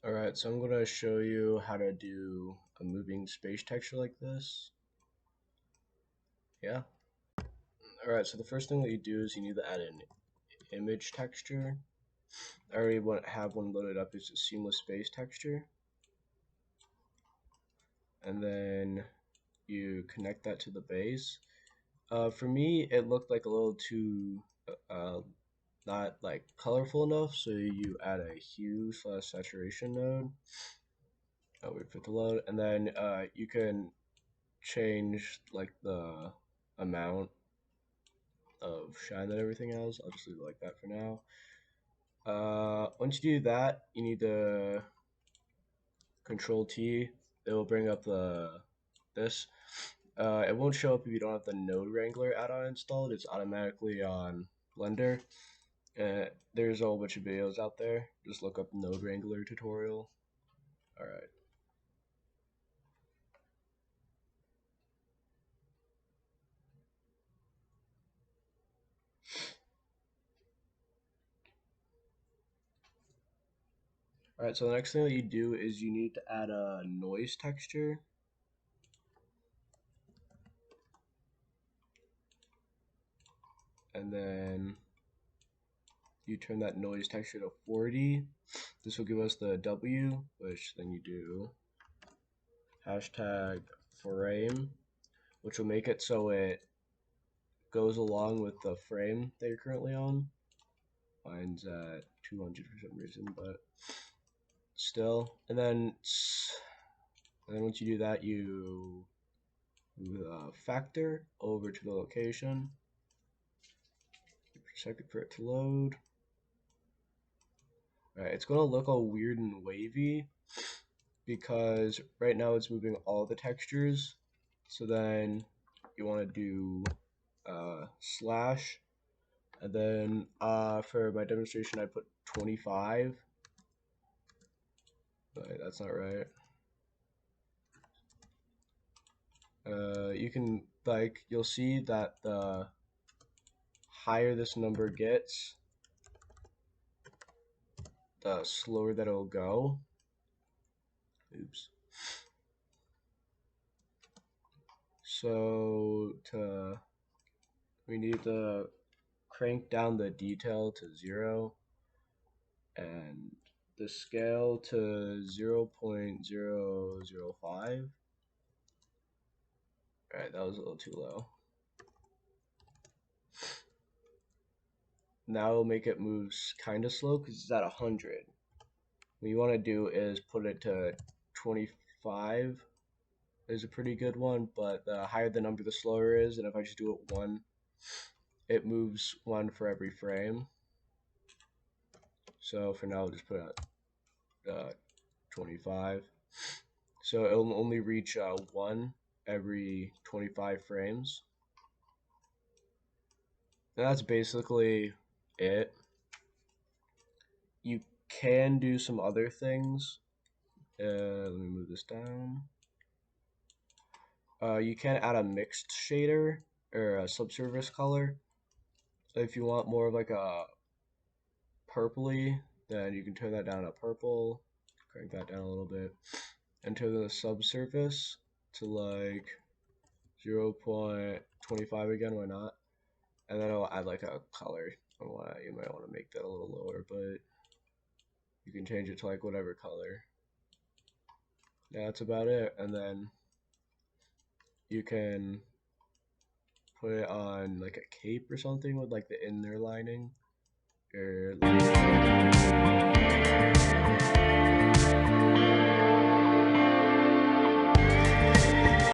Alright, so I'm going to show you how to do a moving space texture like this. Yeah. Alright, so the first thing that you do is you need to add an image texture. I already have one loaded up. It's a seamless space texture. And then you connect that to the base. For me, it looked like a little too not like colorful enough, so you add a hue/saturation node. Wait for it to load, and then you can change like the amount of shine that everything has. I'll just leave it like that for now. Once you do that, you need to Control T. It will bring up this. It won't show up if you don't have the Node Wrangler add-on installed. It's automatically on Blender. There's a whole bunch of videos out there. Just look up Node Wrangler tutorial. All right. Alright, so the next thing that you do is you need to add a noise texture. And then you turn that noise texture to 40. This will give us the W, which then you do #frame, which will make it so it goes along with the frame that you're currently on. Mine's at 200 for some reason, but still. And then once you do that, you move the factor over to the location. Second for it to load. Alright, it's going to look all weird and wavy because right now it's moving all the textures. So then you want to do slash, and then for my demonstration I put 25, but that's not right. You can, like, you'll see that the higher this number gets, the slower that it'll go. Oops. So we need to crank down the detail to 0 and the scale to 0.005. Alright, that was a little too low. Now it'll make it move kind of slow because it's at 100. What you want to do is put it to 25 is a pretty good one, but the higher the number, the slower it is. And if I just do it 1, it moves 1 for every frame. So for now, I'll just put it 25. So it'll only reach 1 every 25 frames. And that's basically it. You can do some other things. Let me move this down. You can add a mixed shader or a subsurface color. So if you want more of like a purpley, then you can turn that down to purple, crank that down a little bit, and turn the subsurface to like 0.25 again, why not? And then I'll add like a color. You might want to make that a little lower, but you can change it to like whatever color. Yeah, that's about it. And then you can put it on like a cape or something with like the inner lining, or